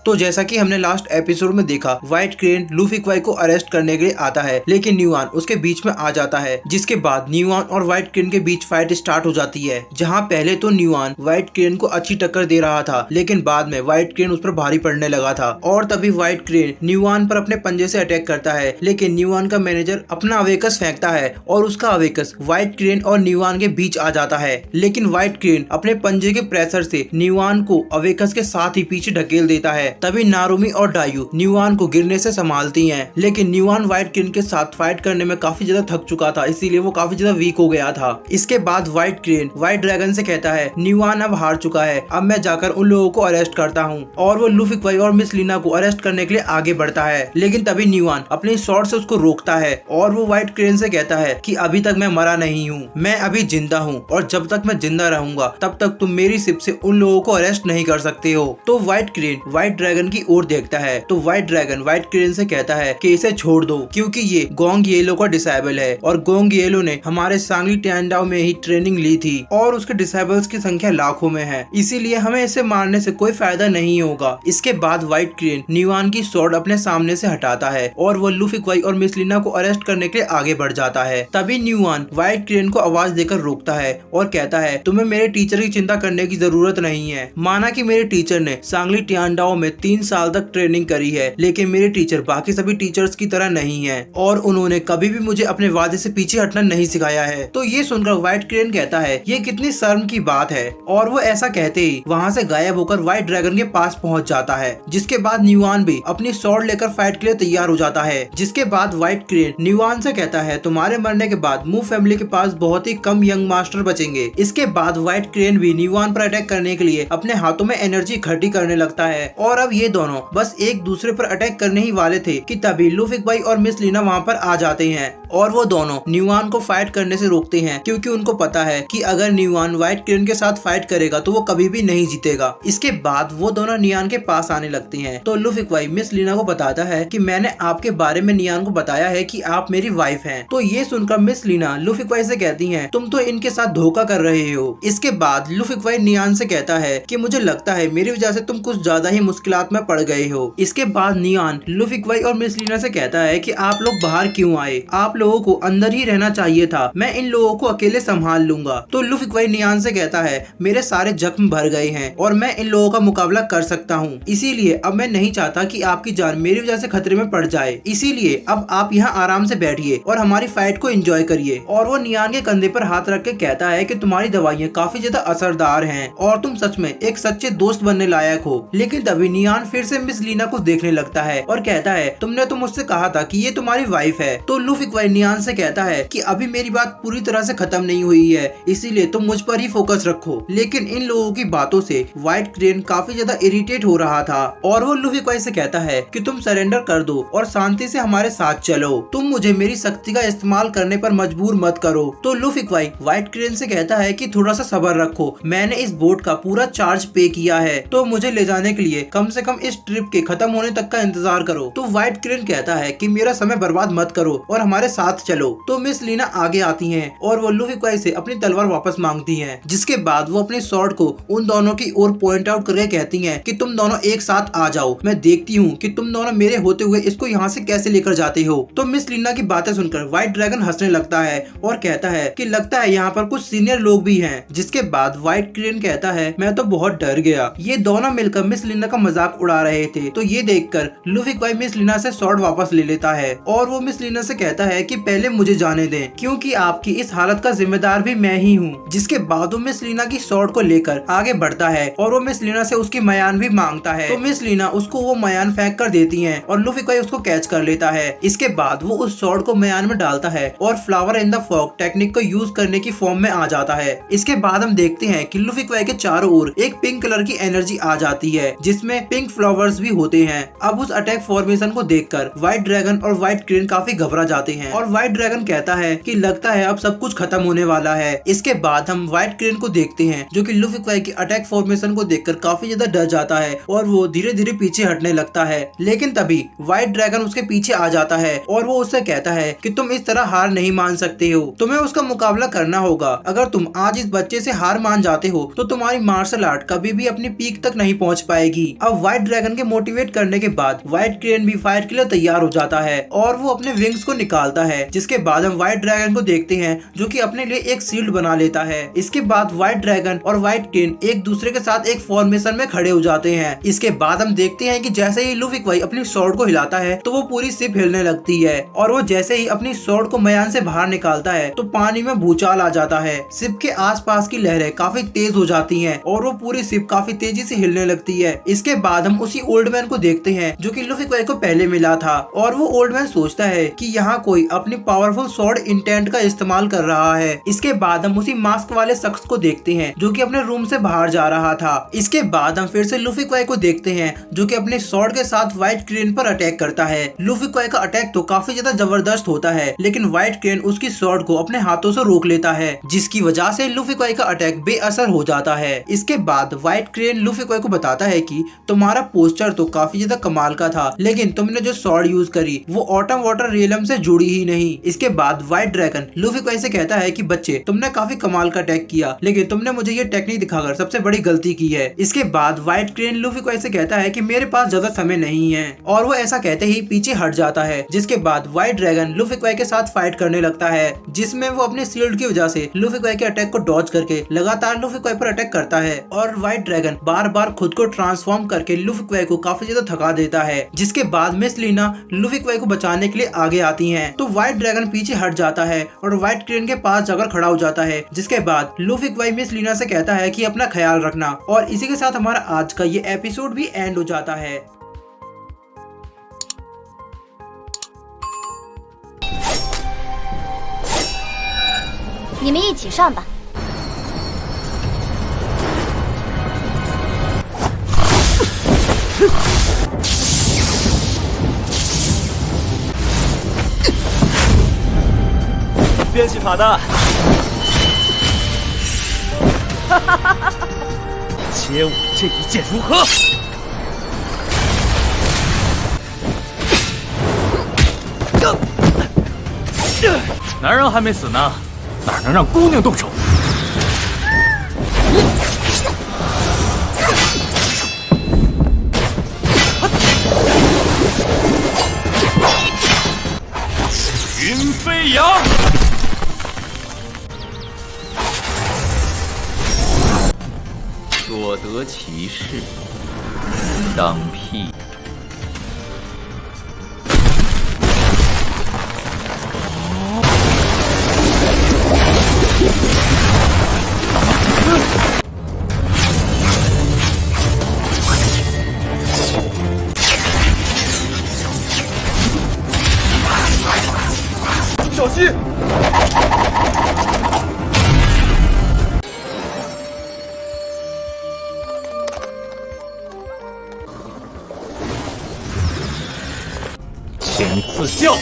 तो जैसा कि हमने लास्ट एपिसोड में देखा, व्हाइट क्रेन लूफी क्वाई को अरेस्ट करने के लिए आता है, लेकिन न्यूआन उसके बीच में आ जाता है, जिसके बाद न्यूआन और व्हाइट क्रेन के बीच फाइट स्टार्ट हो जाती है। जहां पहले तो न्यूआन व्हाइट क्रेन को अच्छी टक्कर दे रहा था, लेकिन बाद में व्हाइट क्रेन उस पर भारी पड़ने लगा था और तभी व्हाइट क्रेन न्यूआन पर अपने पंजे से अटैक करता है। लेकिन न्यूआन का मैनेजर अपना अवेकस फेंकता है और उसका अवेकस व्हाइट क्रेन और न्यूआन के बीच आ जाता है, लेकिन व्हाइट क्रेन अपने पंजे के प्रेशर से न्यूआन को अवेकस के साथ ही पीछे ढकेल देता है। तभी नारुमी और डायू न्यूआन को गिरने से संभालती हैं, लेकिन न्यूआन व्हाइट क्रेन के साथ फाइट करने में काफी ज्यादा थक चुका था, इसीलिए वो काफी ज्यादा वीक हो गया था। इसके बाद व्हाइट क्रेन व्हाइट ड्रैगन से कहता है न्यूआन अब हार चुका है, अब मैं जाकर उन लोगों को अरेस्ट करता हूँ, और वो लूफी क्वाई और मिस लीना को अरेस्ट करने के लिए आगे बढ़ता है। लेकिन तभी न्यूआन अपने स्वॉर्ड से उसको रोकता है और वो व्हाइट क्रेन से कहता है कि अभी तक मैं मरा नहीं हूँ, मैं अभी जिंदा हूँ और जब तक मैं जिंदा रहूंगा तब तक तुम मेरी शिप से उन लोगों को अरेस्ट नहीं कर सकते हो। तो व्हाइट क्रेन व्हाइट ड्रैगन की ओर देखता है तो व्हाइट ड्रैगन व्हाइट क्रेन से कहता है कि इसे छोड़ दो, क्योंकि ये गोंग येलो का डिसेबल है और गोंग येलो ने हमारे सांगली टैंडाओ में ही ट्रेनिंग ली थी और उसके डिसेबल्स की संख्या लाखों में है, इसीलिए हमें इसे मारने से कोई फायदा नहीं होगा। इसके बाद व्हाइट क्रेन न्यूआन की स्वॉर्ड अपने सामने से हटाता है और वो लूफी क्वाई और मिस लीना को अरेस्ट करने के लिए आगे बढ़ जाता है। तभी न्यूआन व्हाइट क्रेन को आवाज देकर रोकता है और कहता है तुम्हें मेरे टीचर की चिंता करने की जरूरत नहीं है। माना कि मेरे टीचर ने सांगली टैंडाओ में 3 साल तक ट्रेनिंग करी है, लेकिन मेरे टीचर बाकी सभी टीचर्स की तरह नहीं है और उन्होंने कभी भी मुझे अपने वादे से पीछे हटना नहीं सिखाया है। तो ये सुनकर व्हाइट क्रेन कहता है ये कितनी शर्म की बात है, और वो ऐसा कहते ही वहाँ से गायब होकर व्हाइट ड्रैगन के पास पहुँच जाता है। जिसके बाद न्यूआन भी अपनी स्वॉर्ड लेकर फाइट के लिए तैयार हो जाता है। जिसके बाद व्हाइट क्रेन न्यूआन से कहता है तुम्हारे मरने के बाद मू फैमिली के पास बहुत ही कम यंग मास्टर बचेंगे। इसके बाद व्हाइट क्रेन भी न्यूआन पर अटैक करने के लिए अपने हाथों में एनर्जी इकट्ठी करने लगता है और अब ये दोनों बस एक दूसरे पर अटैक करने ही वाले थे कि तभी लूफी क्वाई और मिस लीना वहाँ पर आ जाते हैं और वो दोनों न्यूआन को फाइट करने से रोकते हैं, क्योंकि उनको पता है कि अगर न्यूआन व्हाइट क्रेन के साथ फाइट करेगा तो वो कभी भी नहीं जीतेगा। इसके बाद वो दोनों न्यूआन के पास आने लगते हैं तो लूफी क्वाई मिस लीना को बताता है कि मैंने आपके बारे में न्यूआन को बताया है कि आप मेरी वाइफ हैं। तो ये सुनकर मिस लीना लूफी क्वाई से कहती हैं तुम तो इनके साथ धोखा कर रहे हो। इसके बाद लूफी क्वाई न्यूआन से कहता है कि मुझे लगता है मेरी वजह से तुम कुछ ज्यादा ही मुश्किलात में पड़ गए हो। इसके बाद न्यूआन लूफी क्वाई और मिस लीना से कहता है कि आप लोग बाहर क्यों आए, आप लोगों को अंदर ही रहना चाहिए था, मैं इन लोगों को अकेले संभाल लूंगा। तो लूफी क्वाई न्यूआन से कहता है मेरे सारे जख्म भर गए हैं और मैं इन लोगों का मुकाबला कर सकता हूँ, इसीलिए अब मैं नहीं चाहता कि आपकी जान मेरी वजह से खतरे में पड़ जाए, इसीलिए अब आप यहाँ आराम से बैठिए और हमारी फाइट को एंजॉय करिए। और वो न्यूआन के कंधे पर हाथ रख के कहता है कि तुम्हारी दवाइयाँ काफी ज्यादा असरदार हैं और तुम सच में एक सच्चे दोस्त बनने लायक हो। लेकिन तभी न्यूआन फिर से मिस लीना को देखने लगता है और कहता है तुमने तो मुझसे कहा था कि ये तुम्हारी वाइफ है। तो लूफी क्वाई न्यूआन से कहता है कि अभी मेरी बात पूरी तरह से खत्म नहीं हुई है, इसीलिए तुम मुझ पर ही फोकस रखो। लेकिन इन लोगों की बातों से व्हाइट क्रेन काफी ज्यादा इरिटेट हो रहा था और वो लूफी क्वाई से कहता है कि तुम सरेंडर कर दो और शांति से हमारे साथ चलो, तुम मुझे मेरी शक्ति का इस्तेमाल करने पर मजबूर मत करो। तो लूफी क्वाई व्हाइट क्रेन से कहता है कि थोड़ा सा सब्र रखो, मैंने इस बोट का पूरा चार्ज पे किया है, तो मुझे ले जाने के लिए कम से कम इस ट्रिप के खत्म होने तक का इंतजार करो। तो व्हाइट क्रेन कहता है कि मेरा समय बर्बाद मत करो और हमारे साथ चलो। तो मिस लीना आगे आती हैं और वो लूफी क्वाई से अपनी तलवार वापस मांगती हैं, जिसके बाद वो अपने स्वॉर्ड को उन दोनों की ओर पॉइंट आउट करके कहती हैं कि तुम दोनों एक साथ आ जाओ, मैं देखती हूँ कि तुम दोनों मेरे होते हुए इसको यहाँ से कैसे लेकर जाते हो। तो मिस लीना की बातें सुनकर व्हाइट ड्रैगन हंसने लगता है और कहता है कि लगता है यहाँ पर कुछ सीनियर लोग भी हैं। जिसके बाद व्हाइट क्रेन कहता है मैं तो बहुत डर गया। ये दोनों मिलकर मिस लीना का मजाक उड़ा रहे थे, तो ये देखकर लूफी क्वाई मिस लीना से स्वॉर्ड वापस ले लेता है और वो मिस लीना से कहता है कि पहले मुझे जाने दें, क्योंकि आपकी इस हालत का जिम्मेदार भी मैं ही हूँ। जिसके बाद वो मिस लीना की स्वॉर्ड को लेकर आगे बढ़ता है और वो मिस लीना से उसकी मयान भी मांगता है। तो मिस लीना उसको वो मयान फेंक कर देती है और लूफी क्वाई उसको कैच कर लेता है। इसके बाद वो उस स्वॉर्ड को मयान में डालता है और flower in the fog technique को यूज करने की फॉर्म में आ जाता है। इसके बाद हम देखते हैं कि लूफी क्वाई के चारों ओर एक पिंक कलर की एनर्जी आ जाती है, जिसमें पिंक फ्लावर्स भी होते हैं। अब उस अटैक फॉर्मेशन को देखकर व्हाइट ड्रैगन और व्हाइट क्रेन काफी घबरा जाते हैं और व्हाइट ड्रैगन कहता है कि लगता है अब सब कुछ खत्म होने वाला है। इसके बाद हम व्हाइट क्रेन को देखते हैं जो कि लूफी क्वाई की अटैक फॉर्मेशन को देखकर काफी ज्यादा डर जाता है और वो धीरे धीरे पीछे हटने लगता है। लेकिन तभी व्हाइट ड्रैगन उसके पीछे आ जाता है और वो उससे कहता है कि तुम इस तरह हार नहीं मान सकते हो, तुम्हें उसका मुकाबला करना होगा। अगर तुम आज इस बच्चे से हार मान जाते हो तो तुम्हारी मार्शल आर्ट कभी भी अपनी पीक तक नहीं पहुंच पाएगी। अब अब व्हाइट ड्रैगन के मोटिवेट करने के बाद व्हाइट क्रेन भी फाइट के लिए तैयार हो जाता है और वो अपने विंग्स को निकालता है, जिसके बाद हम व्हाइट ड्रैगन को देखते हैं जो कि अपने लिए एक शील्ड बना लेता है। इसके बाद व्हाइट ड्रैगन और व्हाइट क्रेन एक दूसरे के साथ एक फॉर्मेशन में खड़े हो जाते हैं। इसके बाद हम देखते हैं कि जैसे ही लूफी क्वाई अपनी स्वॉर्ड को हिलाता है तो वो पूरी शिप हिलने लगती है और वो जैसे ही अपनी स्वॉर्ड को मयान से बाहर निकालता है तो पानी में भूचाल आ जाता है। शिप के आसपास की लहरें काफी तेज हो जाती हैं और वो पूरी शिप काफी तेजी से हिलने लगती है। इसके बाद हम उसी ओल्ड मैन को देखते हैं जो कि लूफी क्वाई को पहले मिला था और वो ओल्ड मैन सोचता है कि यहाँ कोई अपनी पावरफुल स्वॉर्ड इंटेंट का इस्तेमाल कर रहा है। इसके बाद हम उसी मास्क वाले शख्स को देखते हैं जो कि अपने रूम से बाहर जा रहा था। इसके बाद हम फिर से लूफी क्वाई को देखते हैं जो कि अपने स्वॉर्ड के साथ व्हाइट क्रेन पर अटैक करता है। लूफी क्वाई का अटैक तो काफी ज्यादा जबरदस्त होता है लेकिन व्हाइट क्रेन उसकी स्वॉर्ड को अपने हाथों से रोक लेता है, जिसकी वजह से लूफी क्वाई का अटैक बेअसर हो जाता है। इसके बाद व्हाइट क्रेन लूफी क्वाई को बताता है कि तुम्हारा पोस्टर तो काफी ज्यादा कमाल का था लेकिन तुमने जो स्वॉर्ड यूज करी वो ऑटम वाटर रियलम से जुड़ी ही नहीं। इसके बाद व्हाइट ड्रैगन लूफी क्वाई से कहता है कि बच्चे तुमने काफी कमाल का अटैक किया लेकिन तुमने मुझे ये टेक्निक दिखाकर सबसे बड़ी गलती की है। इसके बाद व्हाइट क्रेन लूफी क्वाई से कहता है कि मेरे पास ज्यादा समय नहीं है और वो ऐसा कहते ही पीछे हट जाता है। जिसके बाद व्हाइट ड्रैगन लूफी क्वाई के साथ फाइट करने लगता है जिसमें वो अपने शील्ड की वजह से लूफी क्वाई के अटैक को डॉज करके लगातार लूफी क्वाई पर अटैक करता है और व्हाइट ड्रैगन बार बार खुद को ट्रांसफॉर्म करके लूफी क्वाई को काफी ज्यादा थका देता है। जिसके बाद मिस लीना लूफी क्वाई को बचाने के लिए आगे आती हैं तो व्हाइट ड्रैगन पीछे हट जाता है और व्हाइट क्रेन के पास जाकर खड़ा हो जाता है। जिसके बाद लूफी क्वाई मिस लीना से कहता है कि अपना ख्याल रखना और इसी के साथ हमारा आज का ये एपिसोड भी एंड हो जाता है। 你们一起上吧。变戏法的，且我这一剑如何？男人还没死呢，哪能让姑娘动手？云飞扬。 所得其事，当辟。小心！ 请赐教。